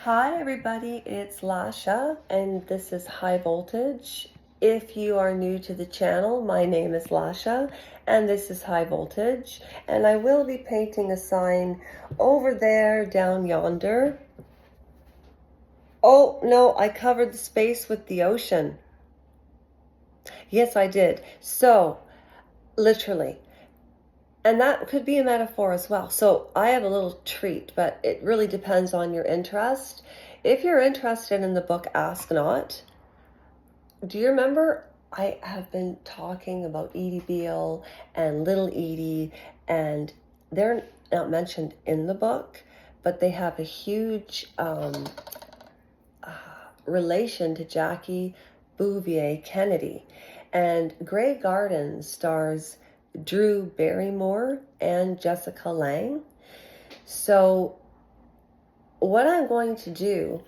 Hi everybody, it's Lasha and this is High Voltage. If you are new to the channel, my name is Lasha and this is High Voltage, and I will be painting a sign over there down yonder. Oh no, I covered the space with the ocean. Yes, I did. So, literally. And that could be a metaphor as well. So I have a little treat, but it really depends on your interest. If you're interested in the book Ask Not, do you remember I have been talking about Edie Beale and Little Edie, and they're not mentioned in the book, but they have a huge relation to Jackie Bouvier Kennedy. And Grey Gardens stars Drew Barrymore and Jessica Lange. So what I'm going to do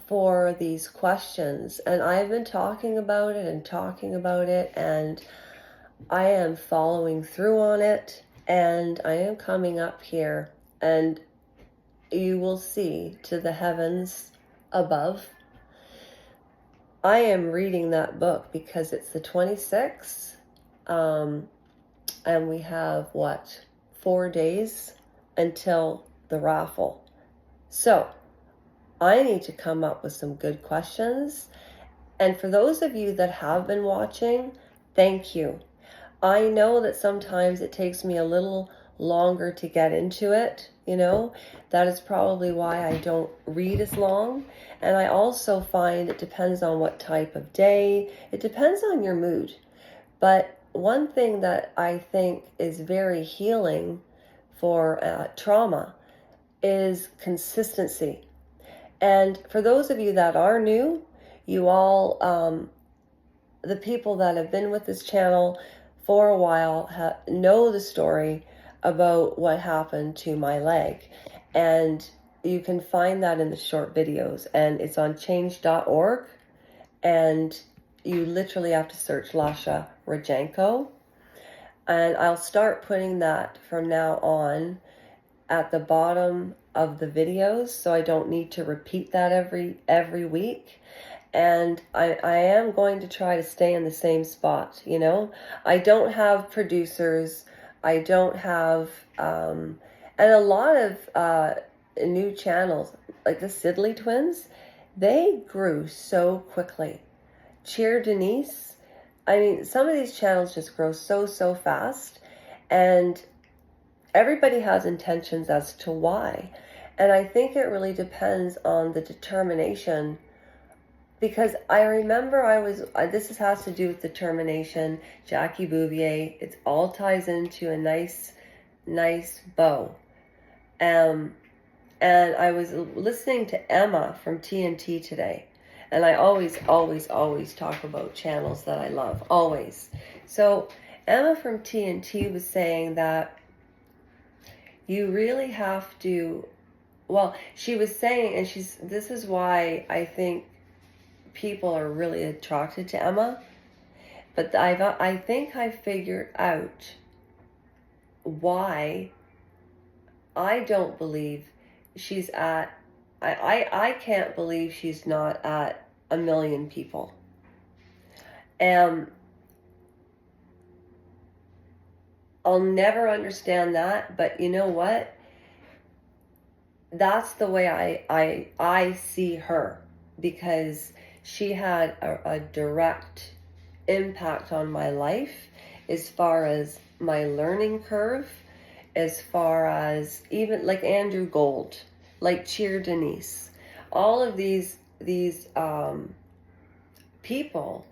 for these questions, and I've been talking about it, and I am following through on it, and I am coming up here, and you will see to the heavens above. I am reading that book because it's the 26th, and we have, 4 days until the raffle. So I need to come up with some good questions. And for those of you that have been watching, thank you. I know that sometimes it takes me a little longer to get into it, that is probably why I don't read as long. And I also find it depends on what type of day, it depends on your mood. But one thing that I think is very healing for trauma is consistency. And for those of you that are new, you all, the people that have been with this channel for a while know the story about what happened to my leg. And you can find that in the short videos, and it's on change.org. And you literally have to search Lasha Rodchenko. And I'll start putting that from now on at the bottom of the videos, so I don't need to repeat that every week. And I am going to try to stay in the same spot. I don't have producers, I don't have and a lot of new channels like the Sidley twins, they grew so quickly. Cheer Denise, I mean, some of these channels just grow so fast, and everybody has intentions as to why. And I think it really depends on the determination, because I remember this has to do with determination, Jackie Bouvier, it all ties into a nice bow. And I was listening to Emma from TNT today, and I always talk about channels that I love, always. So Emma from TNT was saying that you really have to, she was saying, and this is why I think people are really attracted to Emma, but I think I figured out why I don't believe she's at, I can't believe she's not at 1 million people. And I'll never understand that, but you know what? That's the way I see her, because she had a direct impact on my life as far as my learning curve, as far as even like Andrew Gold, like Cheer Denise, all of these people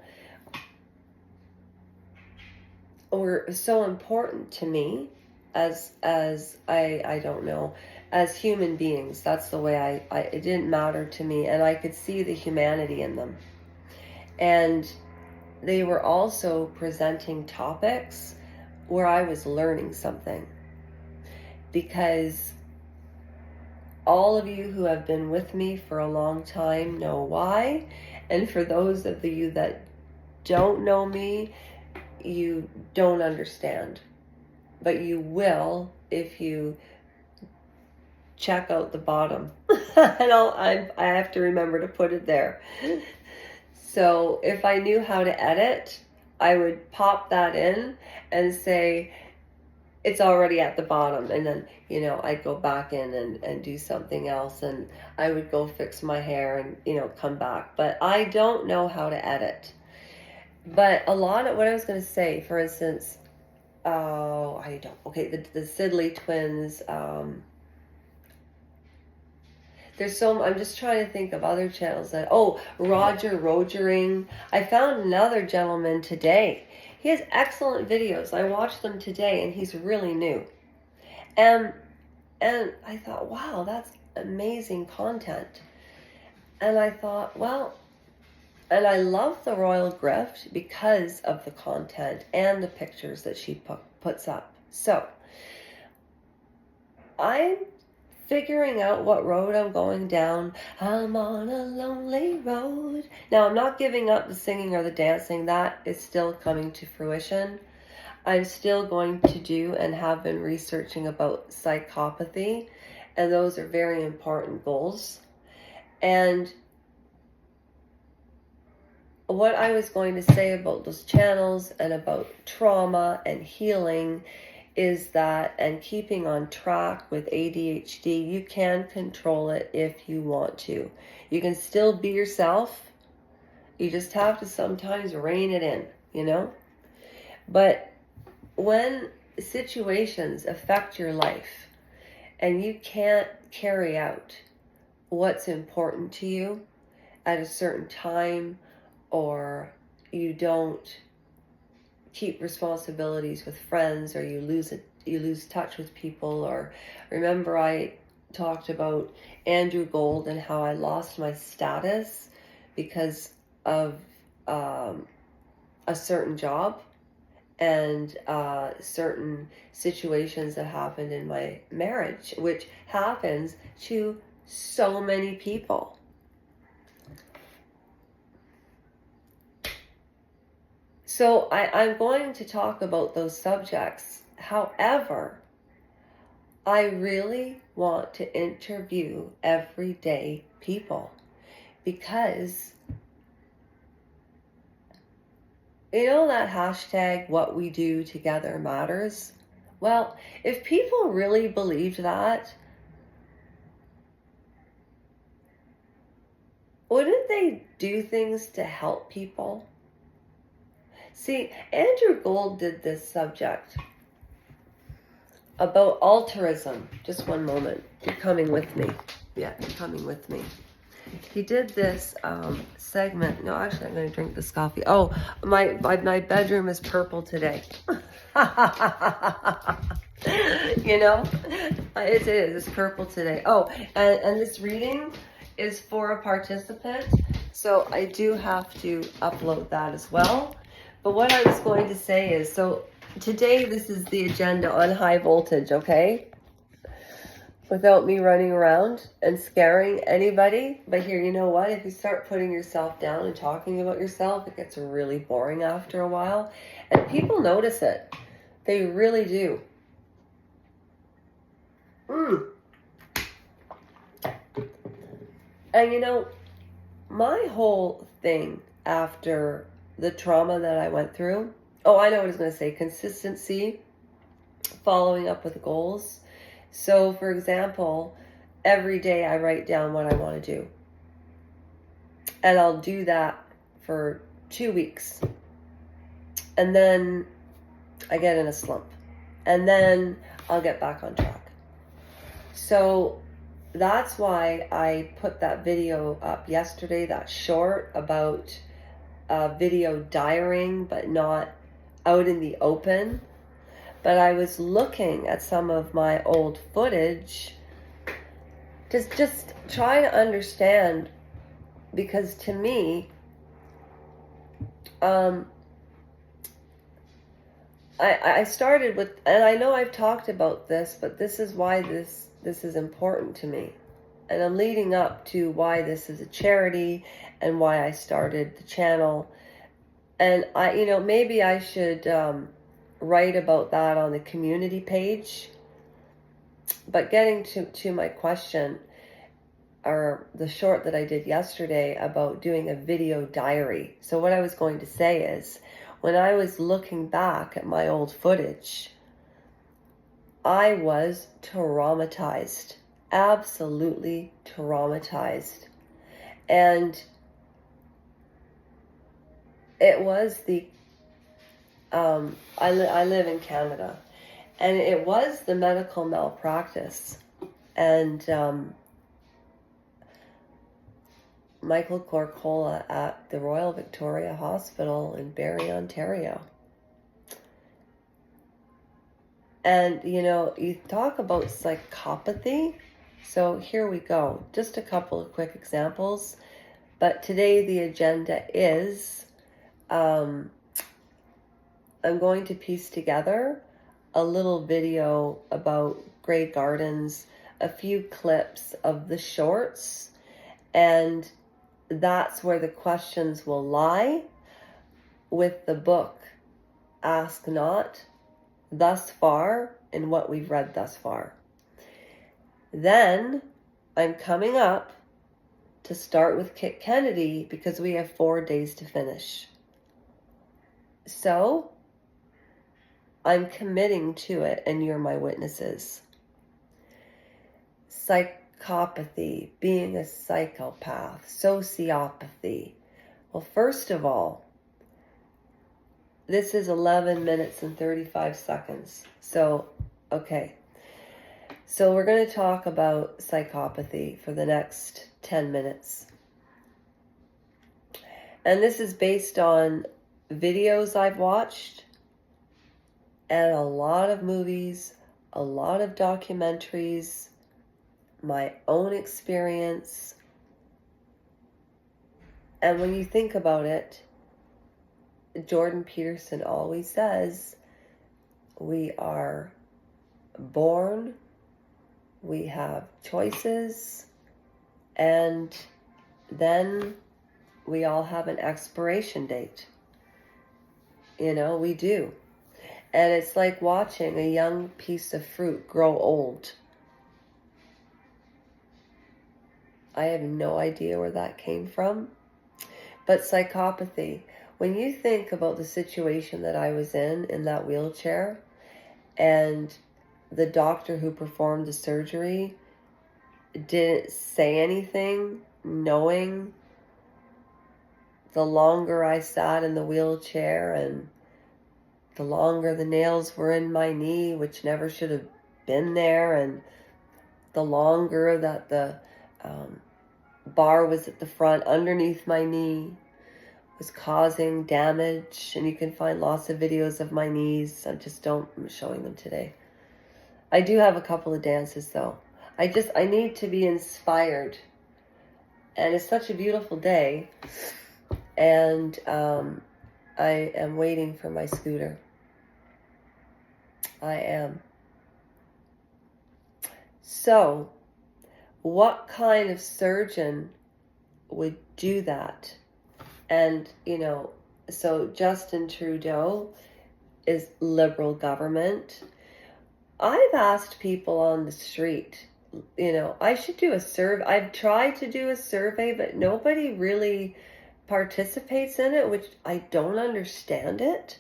were so important to me as I don't know, as human beings. That's the way it didn't matter to me, and I could see the humanity in them. And they were also presenting topics where I was learning something, because all of you who have been with me for a long time know why. And for those of you that don't know me, you don't understand. But you will if you check out the bottom. And I have to remember to put it there. So if I knew how to edit, I would pop that in and say, it's already at the bottom, and then I'd go back in and do something else, and I would go fix my hair and come back. But I don't know how to edit. But a lot of what I was going to say, for instance, I don't, okay, the Sidley twins, there's I'm just trying to think of other channels that, Roger Rogering. I found another gentleman today. He has excellent videos. I watched them today, and he's really new. And I thought, wow, that's amazing content. And I thought, well, and I love the Royal Grift because of the content and the pictures that she puts up. So I'm figuring out what road I'm going down. I'm on a lonely road. Now, I'm not giving up the singing or the dancing. That is still coming to fruition. I'm still going to do and have been researching about psychopathy, and those are very important goals. And what I was going to say about those channels and about trauma and healing is that, and keeping on track with ADHD, you can control it if you want to. You can still be yourself. You just have to sometimes rein it in, But when situations affect your life and you can't carry out what's important to you at a certain time, or you don't keep responsibilities with friends, or you lose touch with people, or remember I talked about Andrew Gold and how I lost my status because of a certain job and certain situations that happened in my marriage, which happens to so many people. So I'm going to talk about those subjects. However, I really want to interview everyday people, because that hashtag, what we do together matters. Well, if people really believed that, wouldn't they do things to help people? See, Andrew Gold did this subject about altruism. Just one moment. You're coming with me. Yeah, you're coming with me. He did this segment. No, actually, I'm going to drink this coffee. Oh, my bedroom is purple today. It is. It's purple today. Oh, and this reading is for a participant, so I do have to upload that as well. But what I was going to say is, so today this is the agenda on high voltage, okay? Without me running around and scaring anybody. But here, you know what? If you start putting yourself down and talking about yourself, it gets really boring after a while. And people notice it. They really do. And my whole thing after the trauma that I went through, I know what I was going to say, consistency, following up with goals. So, for example, every day I write down what I want to do. And I'll do that for 2 weeks. And then I get in a slump. And then I'll get back on track. So that's why I put that video up yesterday, that short about video diarying, but not out in the open. But I was looking at some of my old footage to just try to understand, because to me, I started with, and I know I've talked about this, but this is why this is important to me. And I'm leading up to why this is a charity and why I started the channel. And maybe I should write about that on the community page. But getting to my question, or the short that I did yesterday about doing a video diary. So what I was going to say is, when I was looking back at my old footage, I was traumatized, absolutely traumatized. And it was I live in Canada, and it was the medical malpractice. And Michael Corcola at the Royal Victoria Hospital in Barrie, Ontario. And, you talk about psychopathy. So here we go. Just a couple of quick examples. But today the agenda is I'm going to piece together a little video about Grey Gardens, a few clips of the shorts, and that's where the questions will lie with the book Ask Not thus far and what we've read thus far. Then I'm coming up to start with Kit Kennedy because we have 4 days to finish. So I'm committing to it, and you're my witnesses. Psychopathy, being a psychopath, sociopathy. Well, first of all, this is 11 minutes and 35 seconds. So, okay. So we're going to talk about psychopathy for the next 10 minutes. And this is based on videos I've watched and a lot of movies, a lot of documentaries, my own experience. And when you think about it, Jordan Peterson always says, we are born, we have choices, and then we all have an expiration date. We do. And it's like watching a young piece of fruit grow old. I have no idea where that came from. But psychopathy, when you think about the situation that I was in that wheelchair, and the doctor who performed the surgery didn't say anything, knowing the longer I sat in the wheelchair and the longer the nails were in my knee, which never should have been there, and the longer that the bar was at the front underneath my knee, was causing damage. And you can find lots of videos of my knees. I'm showing them today. I do have a couple of dances though. I need to be inspired. And it's such a beautiful day. And I am waiting for my scooter. I am. So, what kind of surgeon would do that? And, so Justin Trudeau is Liberal government. I've asked people on the street, I should do a survey. I've tried to do a survey, but nobody really participates in it, which I don't understand it,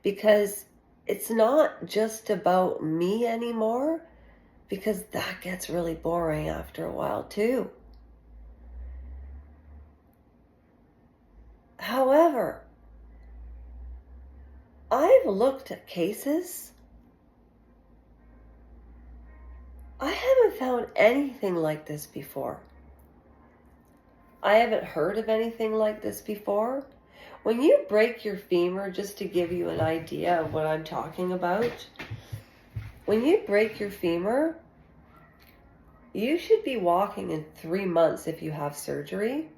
because it's not just about me anymore, because that gets really boring after a while too. However, I've looked at cases. I haven't found anything like this before. I haven't heard of anything like this before. When you break your femur, just to give you an idea of what I'm talking about, when you break your femur, you should be walking in 3 months if you have surgery,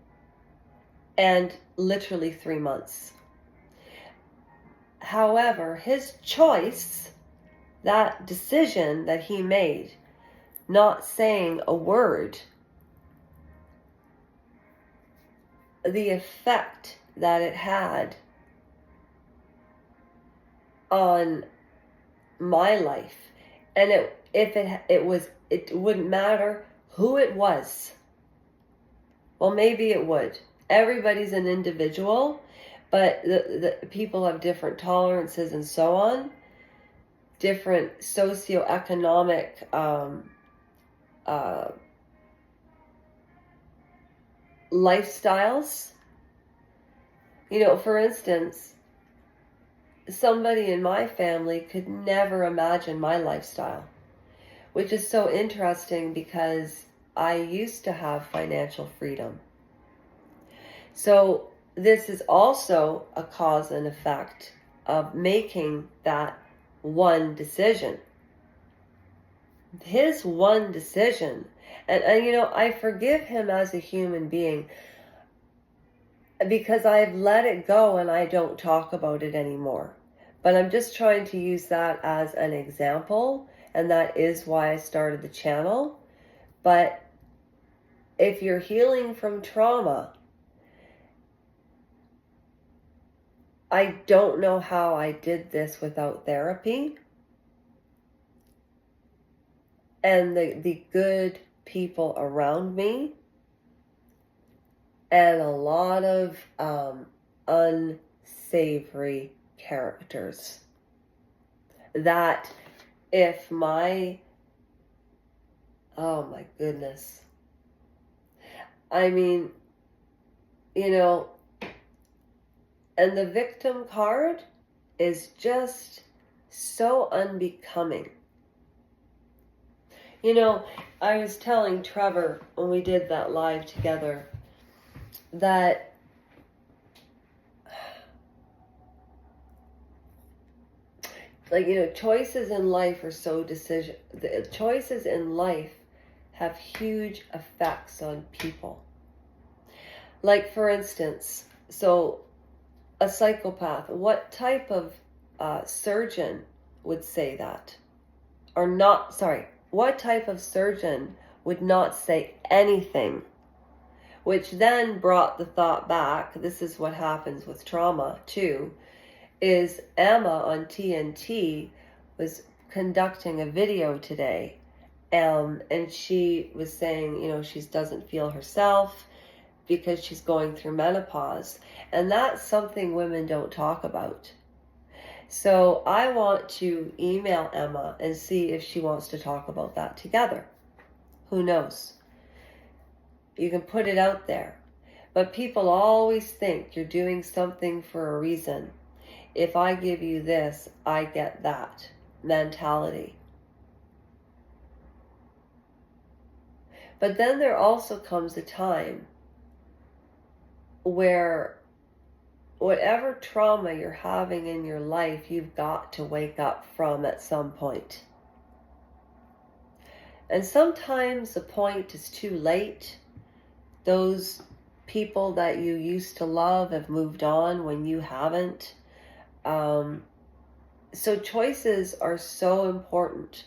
and literally 3 months. However, his choice, that decision that he made, not saying a word, the effect that it had on my life, and if it wouldn't matter who it was. Well, maybe it would. Everybody's an individual, but the people have different tolerances and so on, different socioeconomic lifestyles. For instance, somebody in my family could never imagine my lifestyle, which is so interesting because I used to have financial freedom. So this is also a cause and effect of making that one decision. His one decision. And I forgive him as a human being because I've let it go and I don't talk about it anymore. But I'm just trying to use that as an example, and that is why I started the channel. But if you're healing from trauma, I don't know how I did this without therapy and the good people around me and a lot of unsavory characters that if oh my goodness, I mean, and the victim card is just so unbecoming. I was telling Trevor when we did that live together that choices in life are the choices in life have huge effects on people. Like, for instance, so a psychopath, what type of surgeon would say that? Or not, sorry, what type of surgeon would not say anything? Which then brought the thought back, this is what happens with trauma too, is Emma on TNT was conducting a video today, and she was saying, she doesn't feel herself because she's going through menopause. And that's something women don't talk about. So I want to email Emma and see if she wants to talk about that together. Who knows? You can put it out there. But people always think you're doing something for a reason. If I give you this, I get that mentality. But then there also comes a time where whatever trauma you're having in your life, you've got to wake up from at some point. And sometimes the point is too late. Those people that you used to love have moved on when you haven't. So choices are so important.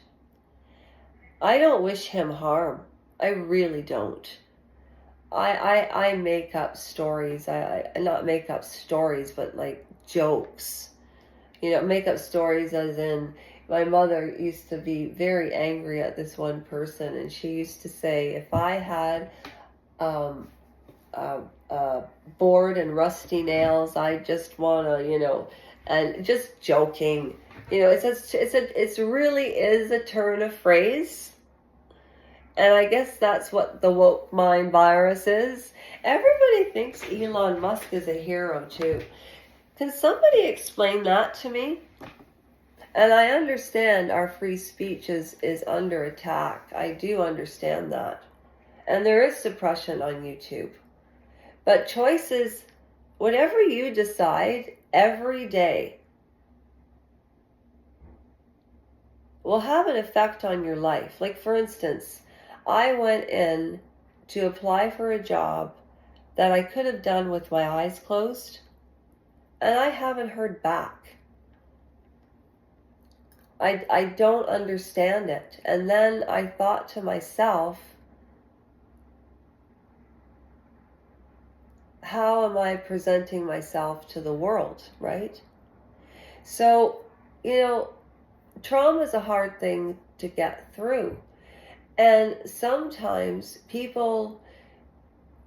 I don't wish him harm. I really don't. I make up stories. I not make up stories, but like jokes. Make up stories as in, my mother used to be very angry at this one person, and she used to say, if I had bored and rusty nails, I just want to, and just joking. It's really is a turn of phrase. And I guess that's what the woke mind virus is. Everybody thinks Elon Musk is a hero too. Can somebody explain that to me? And I understand our free speech is under attack. I do understand that. And there is suppression on YouTube. But choices, whatever you decide every day, will have an effect on your life. Like, for instance, I went in to apply for a job that I could have done with my eyes closed, and I haven't heard back. I don't understand it. And then I thought to myself, how am I presenting myself to the world, right? So, trauma is a hard thing to get through. And sometimes people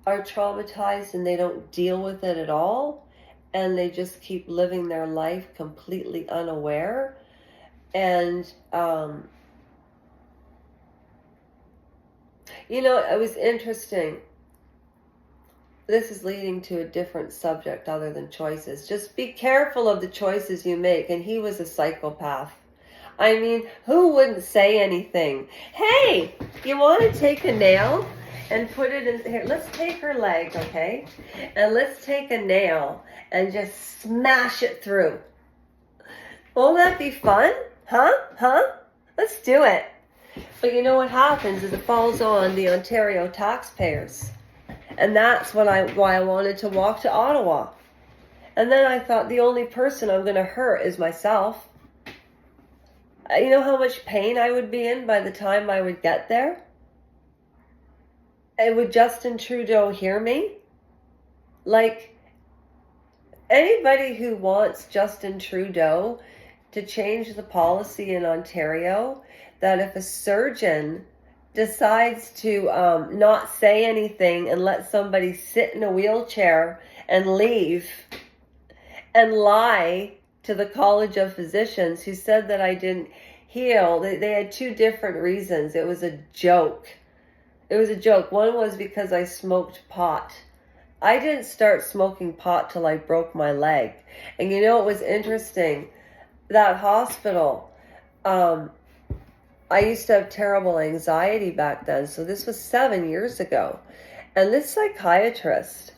are traumatized and they don't deal with it at all, and they just keep living their life completely unaware. And it was interesting. This is leading to a different subject other than choices. Just be careful of the choices you make. And he was a psychopath. I mean, who wouldn't say anything? Hey, you want to take a nail and put it in here? Let's take her leg, okay? And let's take a nail and just smash it through. Won't that be fun? Huh? Let's do it. But you know what happens is it falls on the Ontario taxpayers. And that's why I wanted to walk to Ottawa. And then I thought the only person I'm going to hurt is myself. You know how much pain I would be in by the time I would get there? And would Justin Trudeau hear me? Like, anybody who wants Justin Trudeau to change the policy in Ontario, that if a surgeon decides to not say anything and let somebody sit in a wheelchair and leave and lie to the College of Physicians, who said that I didn't heal. They had two different reasons. It was a joke. One was because I smoked pot. I didn't start smoking pot till I broke my leg. And it was interesting. That hospital, I used to have terrible anxiety back then. So this was 7 years ago. And this psychiatrist,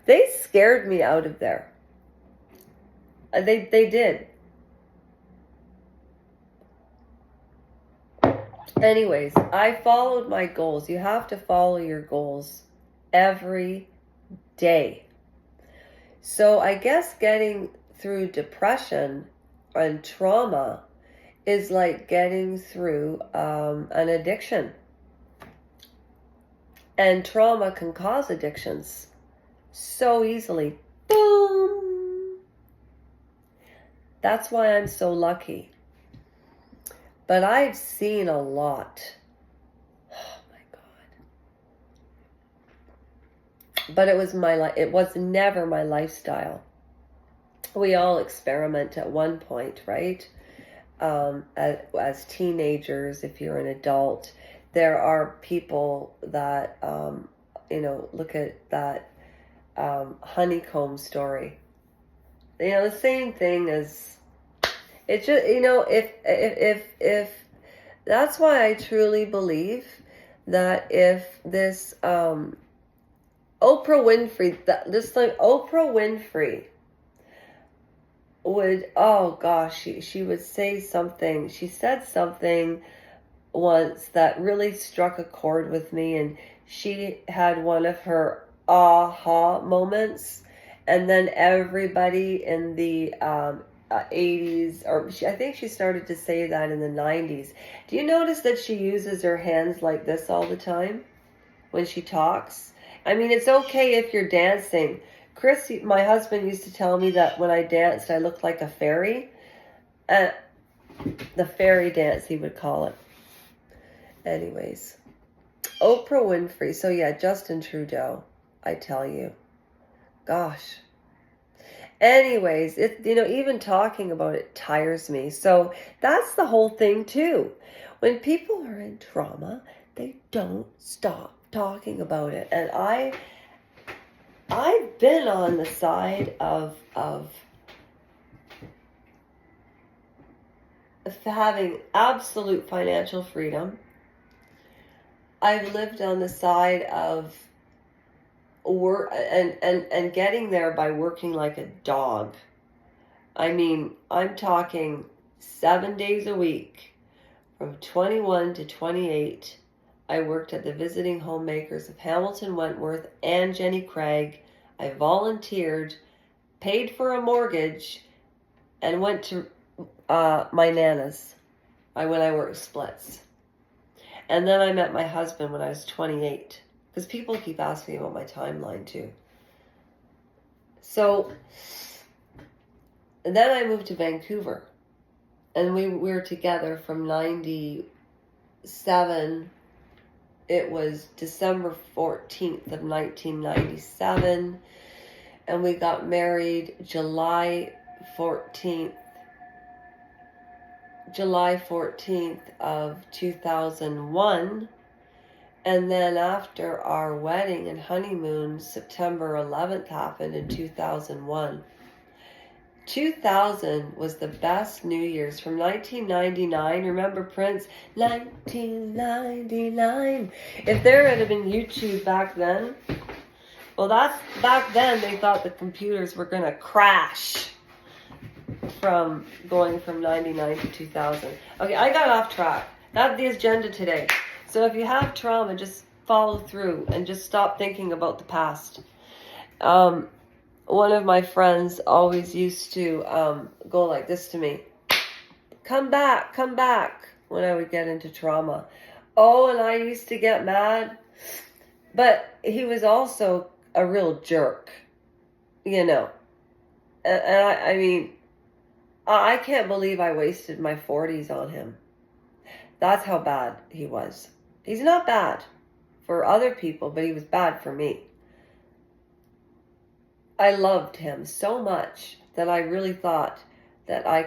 they scared me out of there. They did. Anyways, I followed my goals. You have to follow your goals every day. So I guess getting through depression and trauma is like getting through an addiction. And trauma can cause addictions so easily. Boom! That's why I'm so lucky. But I've seen a lot. Oh my God. But it was never my lifestyle. We all experiment at one point, right? As teenagers, if you're an adult, there are people that, look at that honeycomb story. The same thing as, it's just, if that's why I truly believe that if this Oprah Winfrey would, oh gosh, she would say something. She said something once that really struck a chord with me, and she had one of her aha moments, and then everybody in the 80s, or I think she started to say that in the 90s. Do you notice that she uses her hands like this all the time when she talks? I mean, it's okay if you're dancing. Chris, my husband, used to tell me that when I danced, I looked like a fairy. The fairy dance, he would call it. Anyways, Oprah Winfrey. So yeah, Justin Trudeau, I tell you. Gosh. Anyways, even talking about it tires me. So that's the whole thing too. When people are in trauma, they don't stop talking about it. And I've been on the side of having absolute financial freedom. I've lived on the side of work and getting there by working like a dog. I mean, I'm talking 7 days a week from 21 to 28. I worked at the Visiting Homemakers of Hamilton, Wentworth, and Jenny Craig. I volunteered, paid for a mortgage, and went to my Nana's when I worked splits. And then I met my husband when I was 28. Because people keep asking me about my timeline too. So, and then I moved to Vancouver. And we were together from 97. It was December 14th of 1997. And we got married July 14th of 2001. And then after our wedding and honeymoon, September 11th happened in 2001. 2000 was the best New Year's from 1999. Remember Prince? 1999. If there had been YouTube back then, well, that's back then they thought the computers were going to crash from going from 99 to 2000. Okay, I got off track. That's the agenda today. So if you have trauma, just follow through and just stop thinking about the past. One of my friends always used to go like this to me. Come back, when I would get into trauma. Oh, and I used to get mad. But he was also a real jerk, you know. And I mean, I can't believe I wasted my 40s on him. That's how bad he was. He's not bad for other people, but he was bad for me. I loved him so much that I really thought that I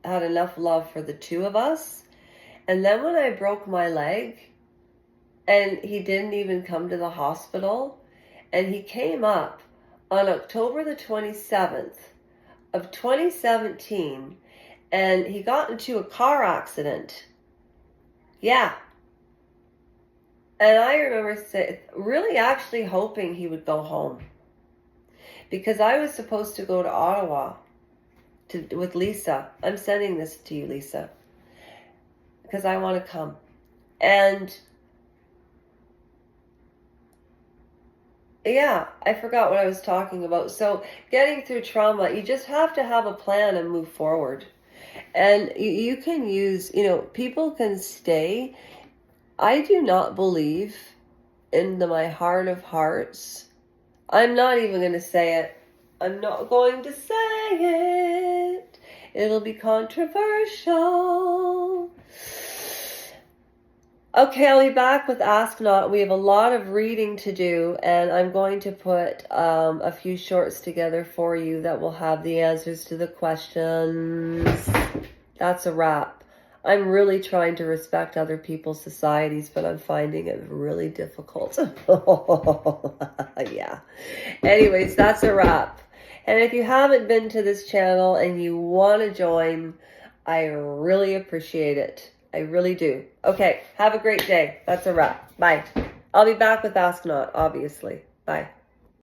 had enough love for the two of us. And then when I broke my leg and he didn't even come to the hospital, and he came up on October the 27th of 2017, and he got into a car accident. Yeah. And I remember really actually hoping he would go home, because I was supposed to go to Ottawa with Lisa. I'm sending this to you, Lisa, because I want to come. And yeah, I forgot what I was talking about. So getting through trauma, you just have to have a plan and move forward. And you can use, people can stay. I do not believe in my heart of hearts. I'm not even going to say it. I'm not going to say it. It'll be controversial. Okay, I'll be back with Ask Not. We have a lot of reading to do, and I'm going to put a few shorts together for you that will have the answers to the questions. That's a wrap. I'm really trying to respect other people's societies, but I'm finding it really difficult. Yeah. Anyways, that's a wrap. And if you haven't been to this channel and you want to join, I really appreciate it. I really do. Okay, have a great day. That's a wrap. Bye. I'll be back with Ask Not, obviously. Bye.